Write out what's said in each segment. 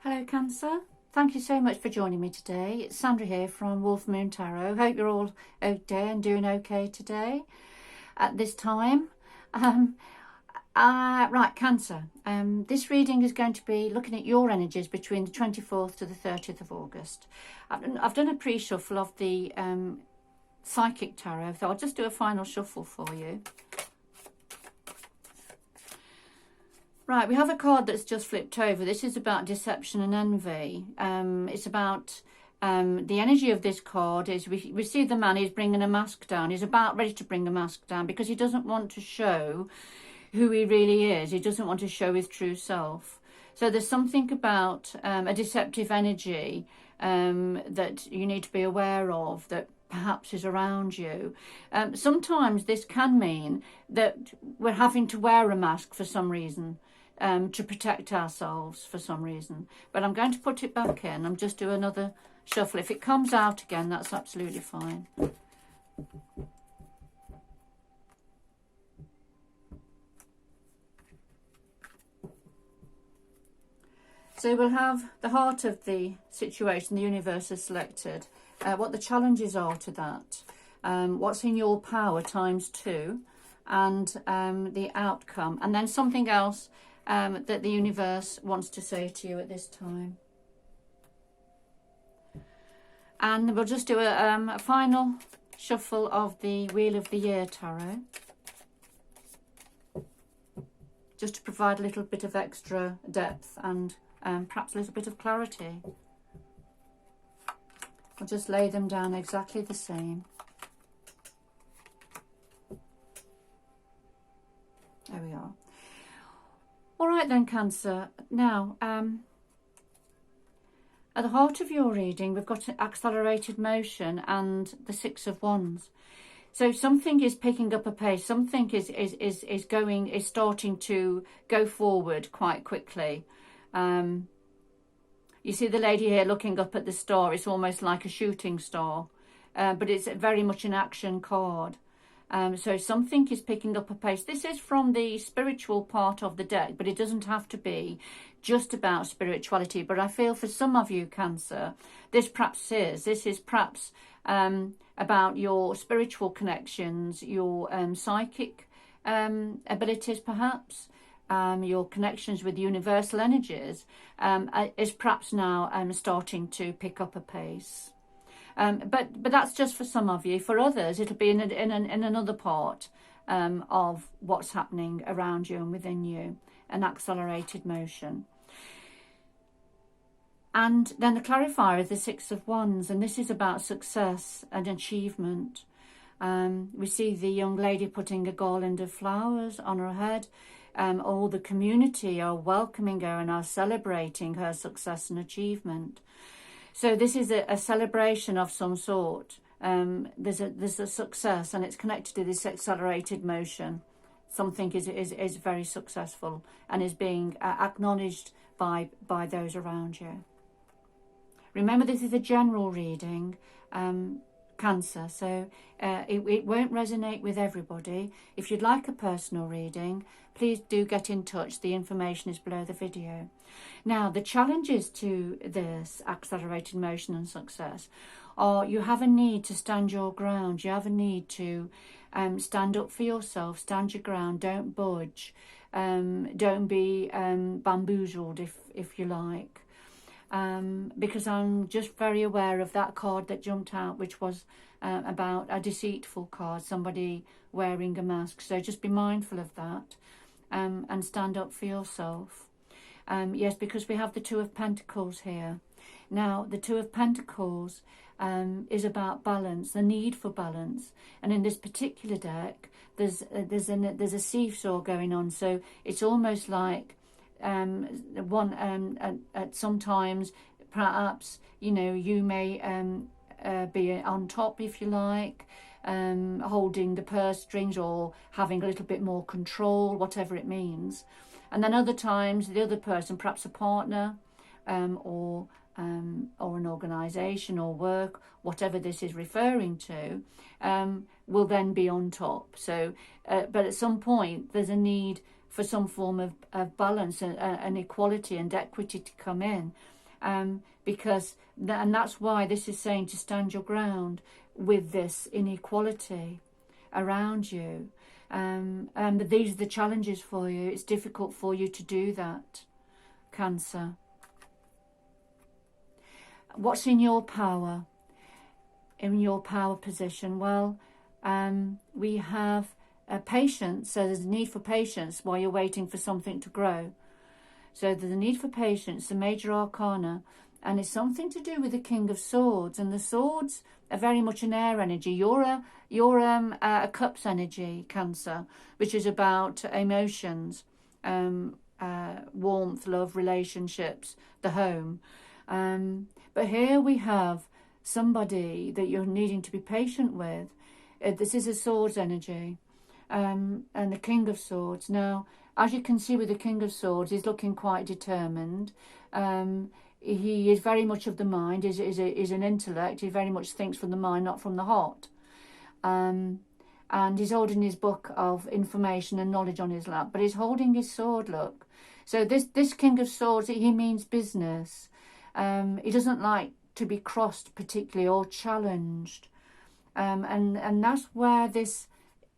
Hello Cancer, thank you so much for joining me today. It's Sandra here from Wolf Moon Tarot. Hope you're all okay and doing okay today at this time. Right, Cancer, this reading is going to be looking at your energies between the 24th to the 30th of August. I've done a pre-shuffle of the Psychic Tarot, so I'll just do a final shuffle for you. Right, we have a card that's just flipped over. This is about deception and envy. It's about the energy of this card is we see the man, he's bringing a mask down. He's about ready to bring a mask down because he doesn't want to show who he really is. He doesn't want to show his true self. So there's something about a deceptive energy that you need to be aware of, that perhaps is around you. Sometimes this can mean that we're having to wear a mask for some reason. To protect ourselves for some reason. But I'm going to put it back in. I'm just do another shuffle. If it comes out again, that's absolutely fine. So we'll have the heart of the situation the universe has selected, what the challenges are to that, what's in your power ×2, and the outcome, and then something else that the universe wants to say to you at this time. And we'll just do a final shuffle of the Wheel of the Year Tarot, just to provide a little bit of extra depth and perhaps a little bit of clarity. I'll just lay them down exactly the same. There we are. All right then, Cancer. Now, at the heart of your reading, we've got accelerated motion and the Six of Wands. So something is picking up a pace. Something is starting to go forward quite quickly. You see the lady here looking up at the star. It's almost like a shooting star, but it's very much an action card. So something is picking up a pace. This is from the spiritual part of the deck, but it doesn't have to be just about spirituality. But I feel for some of you, Cancer, this is perhaps about your spiritual connections, your psychic abilities, perhaps. Your connections with universal energies is perhaps now starting to pick up a pace. But that's just for some of you. For others, it'll be in another part of what's happening around you and within you, an accelerated motion. And then the clarifier is the Six of Wands, and this is about success and achievement. We see the young lady putting a garland of flowers on her head. All the community are welcoming her and are celebrating her success and achievement. So this is a celebration of some sort. There's a success, and it's connected to this accelerated motion. Something is very successful and is being acknowledged by those around you. Remember, this is a general reading, Cancer, so it won't resonate with everybody. If you'd like a personal reading, please do get in touch. The information is below the video. Now, the challenges to this accelerated motion and success are you have a need to stand your ground. You have a need to stand up for yourself, stand your ground, don't budge, don't be bamboozled if you like. Because I'm just very aware of that card that jumped out, which was about a deceitful card, somebody wearing a mask. So just be mindful of that and stand up for yourself. Yes, because we have the Two of Pentacles here. Now, the Two of Pentacles is about balance, the need for balance. And in this particular deck, there's a seesaw going on. So it's almost like at sometimes perhaps you may be on top, if you like, holding the purse strings or having a little bit more control, whatever it means. And then other times the other person, perhaps a partner or an organisation or work, whatever this is referring to, will then be on top. So but at some point there's a need for some form of balance and equality and equity to come in. And that's why this is saying to stand your ground with this inequality around you. But these are the challenges for you. It's difficult for you to do that, Cancer. What's in your power? In your power position? Well, we have patience. So there's a need for patience while you're waiting for something to grow. So there's a need for patience, the major arcana, and it's something to do with the King of Swords. And the swords are very much an air energy. You're a cups energy, Cancer, which is about emotions, warmth, love, relationships, the home. But here we have somebody that you're needing to be patient with. This is a swords energy, and the King of Swords. Now, as you can see with the King of Swords, he's looking quite determined. He is very much of the mind, is an intellect. He very much thinks from the mind, not from the heart. And he's holding his book of information and knowledge on his lap, but he's holding his sword, look. So this King of Swords, he means business. He doesn't like to be crossed particularly or challenged. And that's where this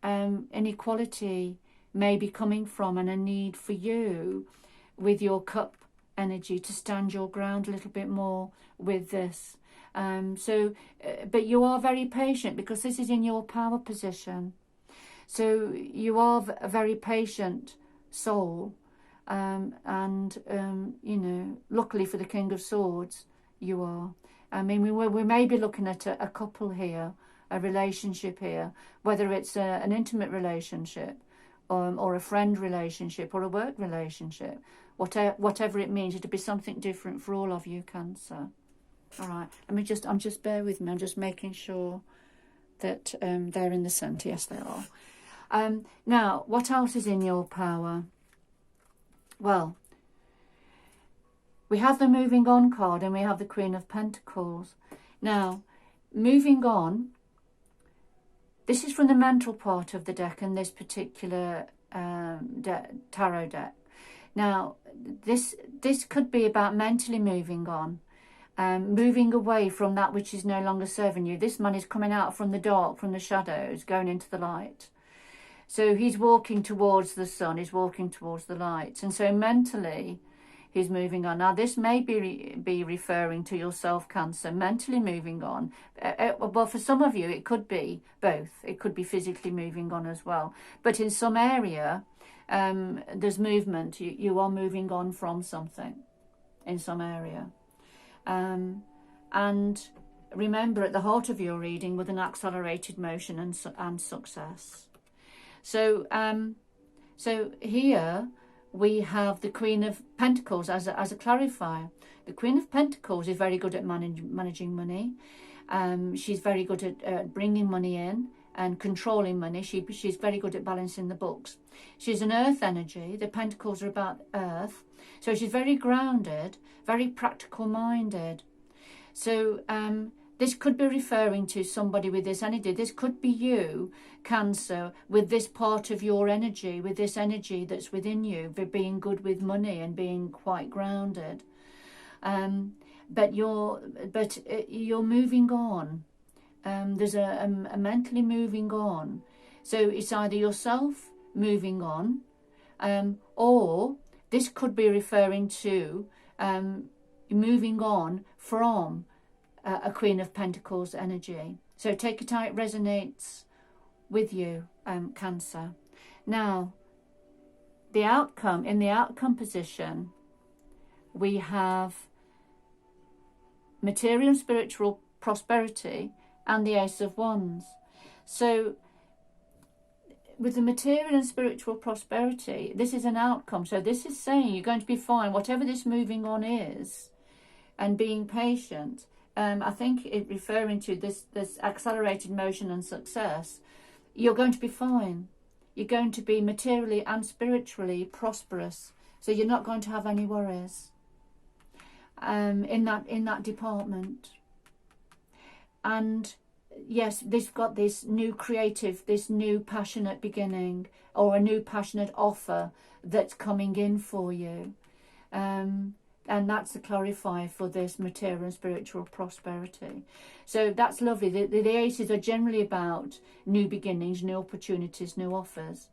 inequality may be coming from, and a need for you with your cup energy to stand your ground a little bit more with this. But you are very patient because this is in your power position. So you are a very patient soul. Luckily for the King of Swords, you are. I mean, we may be looking at a couple here, a relationship here, whether it's an intimate relationship or a friend relationship or a work relationship, whatever it means. It'll be something different for all of you, Cancer. All right, just bear with me. I'm just making sure that they're in the centre. Yes, they are. Now, what else is in your power? Well, we have the moving on card and we have the Queen of Pentacles. Now, moving on, this is from the mental part of the deck and this particular tarot deck. Now, this could be about mentally moving on, moving away from that which is no longer serving you. This man is coming out from the dark, from the shadows, going into the light. So he's walking towards the sun, he's walking towards the light. And so mentally, he's moving on. Now, this may be referring to yourself, Cancer, mentally moving on. Well, for some of you, it could be both. It could be physically moving on as well. But in some area, there's movement. You are moving on from something in some area. And remember, at the heart of your reading, with an accelerated motion and success. So here we have the Queen of Pentacles as a clarifier. The Queen of Pentacles is very good at managing money. She's very good at bringing money in and controlling money. She's very good at balancing the books. She's an earth energy. The Pentacles are about earth. So she's very grounded, very practical minded. So this could be referring to somebody with this energy. This could be you, Cancer, with this part of your energy, with this energy that's within you, for being good with money and being quite grounded. But you're moving on. There's a mentally moving on. So it's either yourself moving on, or this could be referring to moving on from a Queen of Pentacles energy. So take it how it resonates with you, Cancer. Now, the outcome, in the outcome position, we have material and spiritual prosperity and the Ace of Wands. So with the material and spiritual prosperity, this is an outcome. So this is saying you're going to be fine, whatever this moving on is, and being patient. I think it referring to this accelerated motion and success. You're going to be fine. You're going to be materially and spiritually prosperous. So you're not going to have any worries in that department. And yes, this got this new creative, this new passionate beginning, or a new passionate offer that's coming in for you. And that's the clarifier for this material and spiritual prosperity. So that's lovely. The aces are generally about new beginnings, new opportunities, new offers.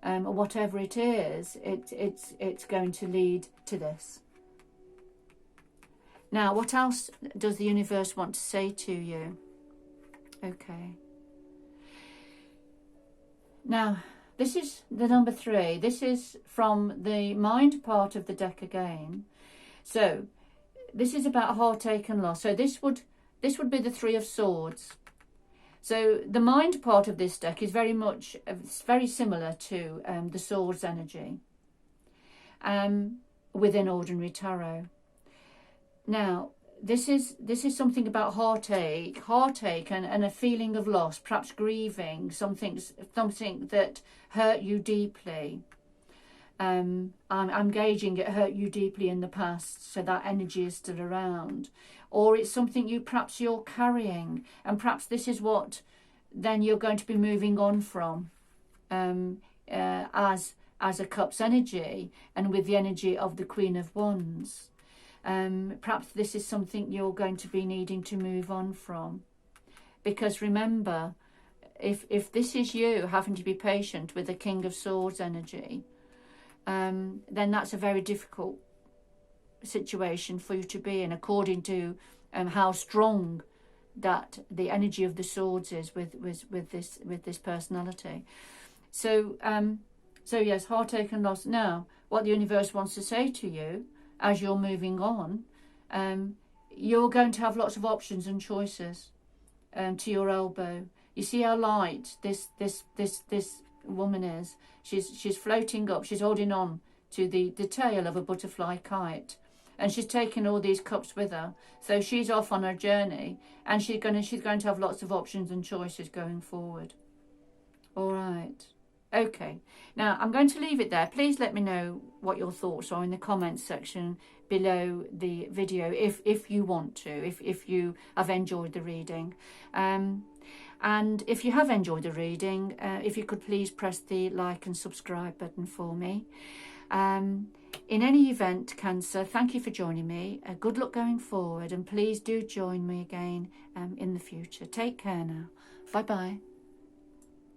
Whatever it is, it's going to lead to this. Now, what else does the universe want to say to you? Okay. Now, this is the number 3. This is from the mind part of the deck again. So, this is about heartache and loss. So this would be the 3 of Swords. So the mind part of this deck is very similar to the Swords energy within ordinary tarot. Now, this is something about heartache and a feeling of loss, perhaps grieving something that hurt you deeply. I'm gauging it hurt you deeply in the past, so that energy is still around. Or it's something perhaps you're carrying, and perhaps this is what then you're going to be moving on from as a Cup's energy, and with the energy of the Queen of Wands. Perhaps this is something you're going to be needing to move on from. Because remember, if this is you having to be patient with the King of Swords energy, then that's a very difficult situation for you to be in, according to how strong that the energy of the Swords is with this personality. So yes, heartache and loss. Now, what the universe wants to say to you as you're moving on, you're going to have lots of options and choices to your elbow. You see how light this woman is. She's floating up. She's holding on to the tail of a butterfly kite, and she's taking all these cups with her. So she's off on her journey, and she's going to have lots of options and choices going forward. All right. Okay. Now I'm going to leave it there. Please let me know what your thoughts are in the comments section below the video, if you want to, if you have enjoyed the reading. And if you have enjoyed the reading, if you could please press the like and subscribe button for me. In any event, Cancer, thank you for joining me. Good luck going forward, and please do join me again in the future. Take care now. Bye-bye.